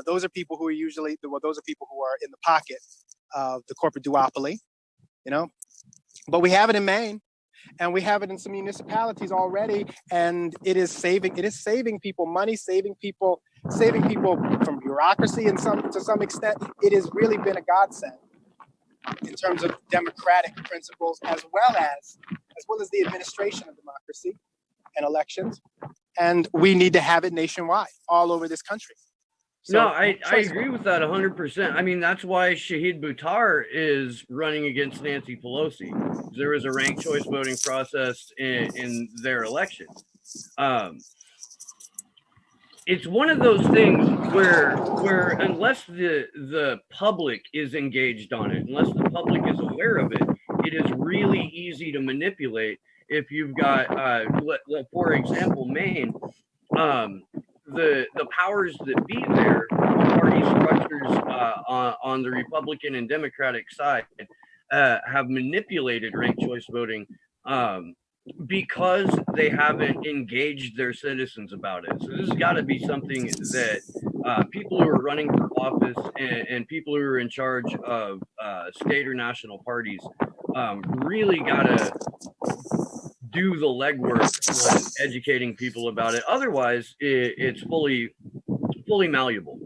Those are people who are usually, those are people who are in the pocket of the corporate duopoly, you know. But we have it in Maine, and we have it in some municipalities already, and it is saving people money, saving people from bureaucracy to some extent. It has really been a godsend in terms of democratic principles, as well as the administration of democracy and elections. And we need to have it nationwide, all over this country. So, no, I agree with that 100%. I mean, that's why Shahid Buttar is running against Nancy Pelosi. There was a ranked choice voting process in their election. It's one of those things where unless the public is engaged on it, unless the public is aware of it, it is really easy to manipulate. If you've got, for example, Maine, the powers that be there, the party structures on the Republican and Democratic side have manipulated ranked choice voting because they haven't engaged their citizens about it. So this has got to be something that people who are running for office and people who are in charge of state or national parties really got to do the legwork on educating people about it. Otherwise, it's fully malleable.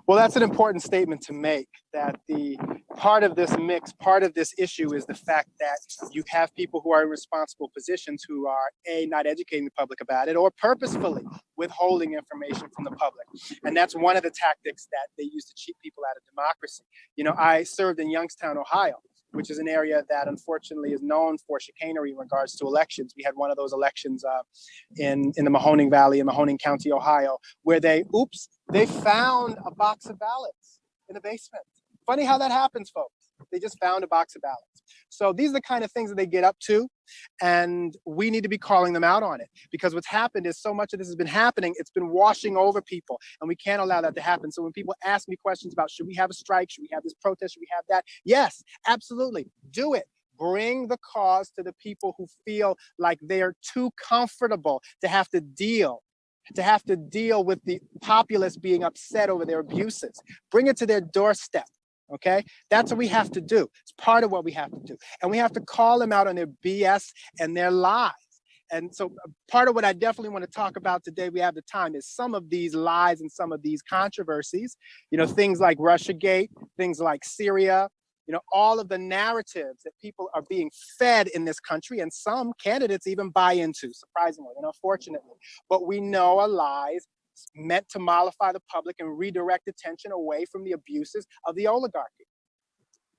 Well, that's an important statement to make, that the part of this mix, part of this issue is the fact that you have people who are in responsible positions who are, A, not educating the public about it, or purposefully withholding information from the public. And that's one of the tactics that they use to cheat people out of democracy. You know, I served in Youngstown, Ohio, which is an area that unfortunately is known for chicanery in regards to elections. We had one of those elections in the Mahoning Valley in Mahoning County, Ohio, where they found a box of ballots in the basement. Funny how that happens, folks. They just found a box of ballots. So these are the kind of things that they get up to, and we need to be calling them out on it, because what's happened is so much of this has been happening, it's been washing over people, and we can't allow that to happen. So when people ask me questions about, should we have a strike, should we have this protest, should we have that? Yes, absolutely, do it. Bring the cause to the people who feel like they're too comfortable to have to deal with the populace being upset over their abuses. Bring it to their doorstep. Okay, that's what we have to do. It's part of what we have to do. And we have to call them out on their BS and their lies. And so part of what I definitely want to talk about today, we have the time, is some of these lies and some of these controversies, you know, things like Russiagate, things like Syria, you know, all of the narratives that people are being fed in this country, and some candidates even buy into, surprisingly and unfortunately. But we know are lies meant to mollify the public and redirect attention away from the abuses of the oligarchy.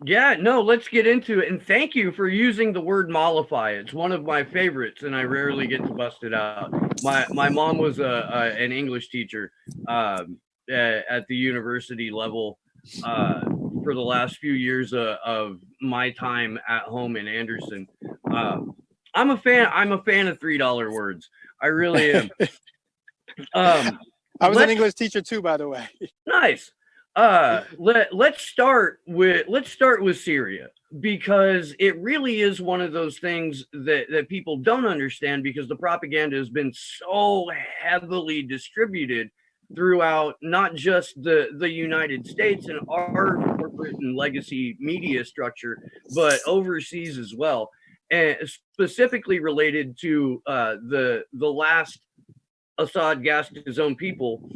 Yeah, no, let's get into it. And thank you for using the word mollify. It's one of my favorites, and I rarely get to bust it out. My mom was an English teacher at the university level for the last few years of my time at home in Anderson. I'm a fan of $3 words. I really am. I was an English teacher too, by the way. Nice. Let's start with Syria, because it really is one of those things that people don't understand, because the propaganda has been so heavily distributed throughout not just the United States and our corporate and legacy media structure, but overseas as well, and specifically related to the last Assad gassed his own people.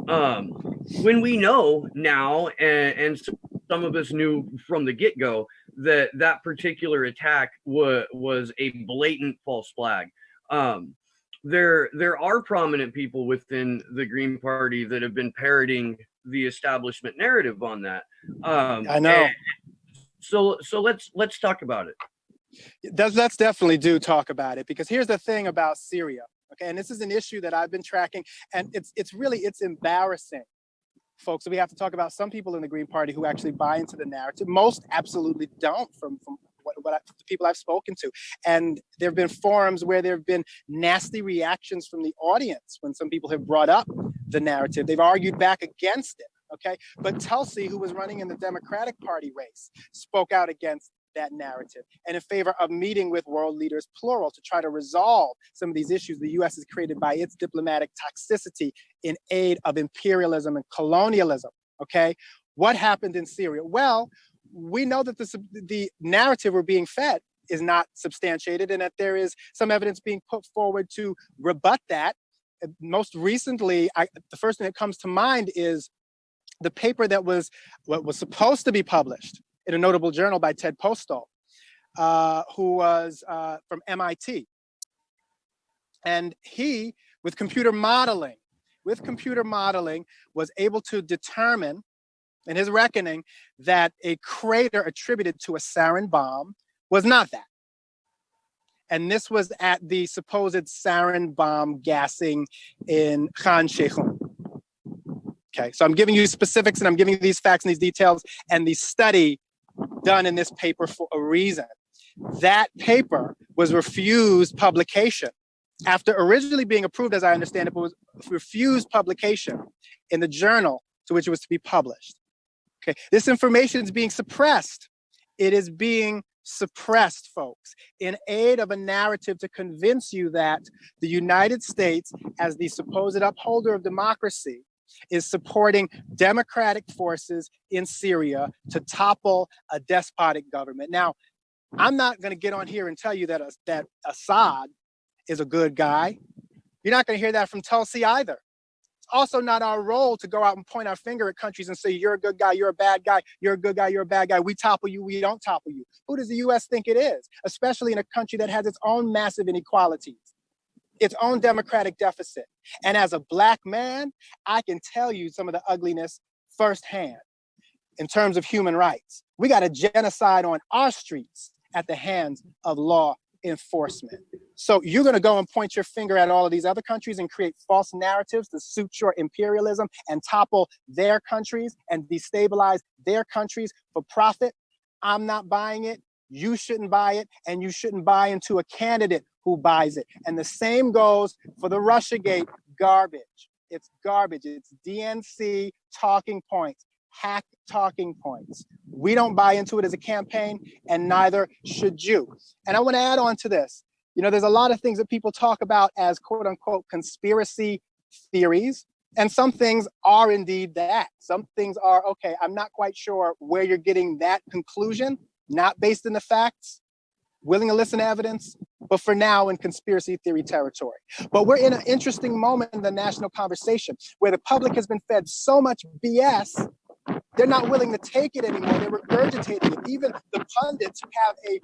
When we know now, and some of us knew from the get-go, that particular attack was a blatant false flag. There are prominent people within the Green Party that have been parroting the establishment narrative on that. I know. So let's talk about it. Let's definitely talk about it, because here's the thing about Syria. Okay, and this is an issue that I've been tracking, and it's embarrassing, folks. So we have to talk about some people in the Green Party who actually buy into the narrative. Most absolutely don't, from the people I've spoken to. And there have been forums where there have been nasty reactions from the audience when some people have brought up the narrative. They've argued back against it. Okay, but Tulsi, who was running in the Democratic Party race, spoke out against that narrative and in favor of meeting with world leaders, plural, to try to resolve some of these issues the US has created by its diplomatic toxicity in aid of imperialism and colonialism, okay? What happened in Syria? Well, we know that the narrative we're being fed is not substantiated and that there is some evidence being put forward to rebut that. Most recently, the first thing that comes to mind is the paper that was what was supposed to be published in a notable journal by Ted Postol, who was from MIT. And he, with computer modeling, was able to determine in his reckoning that a crater attributed to a sarin bomb was not that. And this was at the supposed sarin bomb gassing in Khan Sheikhoun. Okay, so I'm giving you specifics and I'm giving you these facts and these details and the study done in this paper for a reason. That paper was refused publication after originally being approved, as I understand it, but was refused publication in the journal to which it was to be published. Okay, this information is being suppressed. It is being suppressed, folks, in aid of a narrative to convince you that the United States, as the supposed upholder of democracy, is supporting democratic forces in Syria to topple a despotic government. Now, I'm not going to get on here and tell you that Assad is a good guy. You're not going to hear that from Tulsi either. It's also not our role to go out and point our finger at countries and say, you're a good guy, you're a bad guy, you're a good guy, you're a bad guy. We topple you, we don't topple you. Who does the US think it is? Especially in a country that has its own massive inequalities, its own democratic deficit. And as a Black man, I can tell you some of the ugliness firsthand in terms of human rights. We got a genocide on our streets at the hands of law enforcement. So you're going to go and point your finger at all of these other countries and create false narratives to suit your imperialism and topple their countries and destabilize their countries for profit. I'm not buying it. You shouldn't buy it, and you shouldn't buy into a candidate who buys it. And the same goes for the Russiagate garbage. It's garbage. It's DNC talking points, hack talking points. We don't buy into it as a campaign, and neither should you. And I want to add on to this. You know, there's a lot of things that people talk about as quote unquote conspiracy theories. And some things are indeed that. Some things are, okay, I'm not quite sure where you're getting that conclusion, not based in the facts, willing to listen to evidence, but for now in conspiracy theory territory. But we're in an interesting moment in the national conversation where the public has been fed so much BS, they're not willing to take it anymore. They're regurgitating it. Even the pundits who have a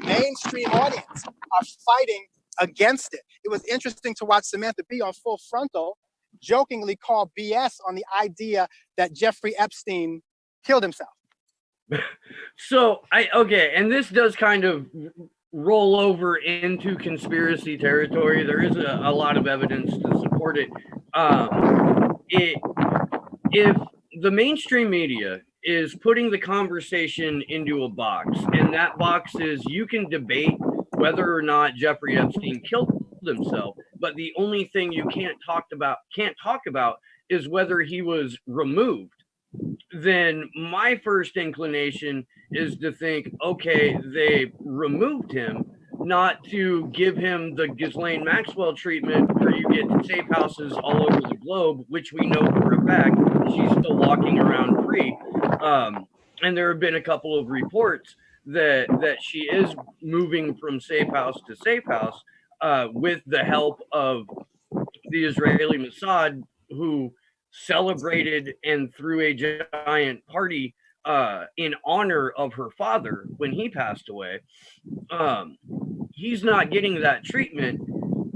mainstream audience are fighting against it. It was interesting to watch Samantha Bee on Full Frontal jokingly call BS on the idea that Jeffrey Epstein killed himself. So okay, and this does kind of roll over into conspiracy territory. There is a lot of evidence to support it. If the mainstream media is putting the conversation into a box, and that box is you can debate whether or not Jeffrey Epstein killed himself, but the only thing you can't talk about is whether he was removed, then my first inclination is to think, okay, they removed him, not to give him the Ghislaine Maxwell treatment where you get safe houses all over the globe, which we know for a fact she's still walking around free. And there have been a couple of reports that she is moving from safe house to safe house with the help of the Israeli Mossad, who celebrated and threw a giant party in honor of her father when he passed away. He's not getting that treatment.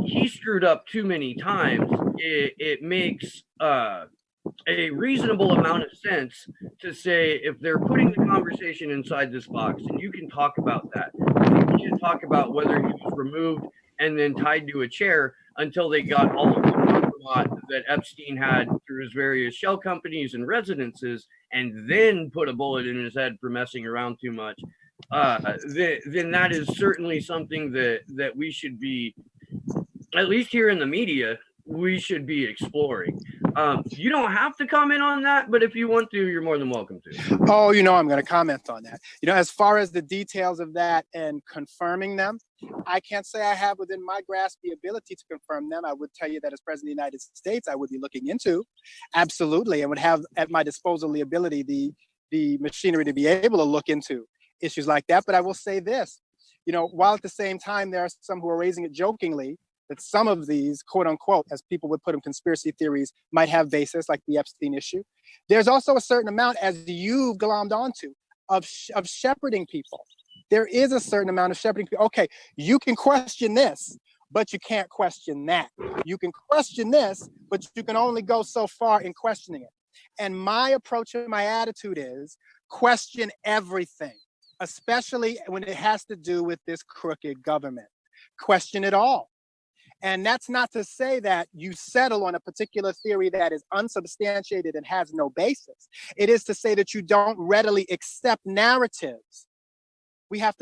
He screwed up too many times. It makes a reasonable amount of sense to say if they're putting the conversation inside this box, and you can talk about that. You can talk about whether he was removed and then tied to a chair until they got all of the compromise that Epstein had through his various shell companies and residences, and then put a bullet in his head for messing around too much. Then that is certainly something that we should be, at least here in the media, we should be exploring. You don't have to comment on that, but if you want to, you're more than welcome to. Oh, I'm going to comment on that. As far as the details of that and confirming them, I can't say I have within my grasp the ability to confirm them. I would tell you that as President of the United States, I would be looking into, absolutely, and would have at my disposal the ability, the machinery to be able to look into issues like that. But I will say this, while at the same time, there are some who are raising it jokingly, that some of these, quote unquote, as people would put them, conspiracy theories might have basis, like the Epstein issue. There's also a certain amount, as you've glommed onto, of shepherding people. There is a certain amount of shepherding people. Okay, you can question this, but you can't question that. You can question this, but you can only go so far in questioning it. And my approach and my attitude is question everything, especially when it has to do with this crooked government. Question it all. And that's not to say that you settle on a particular theory that is unsubstantiated and has no basis. It is to say that you don't readily accept narratives. We have to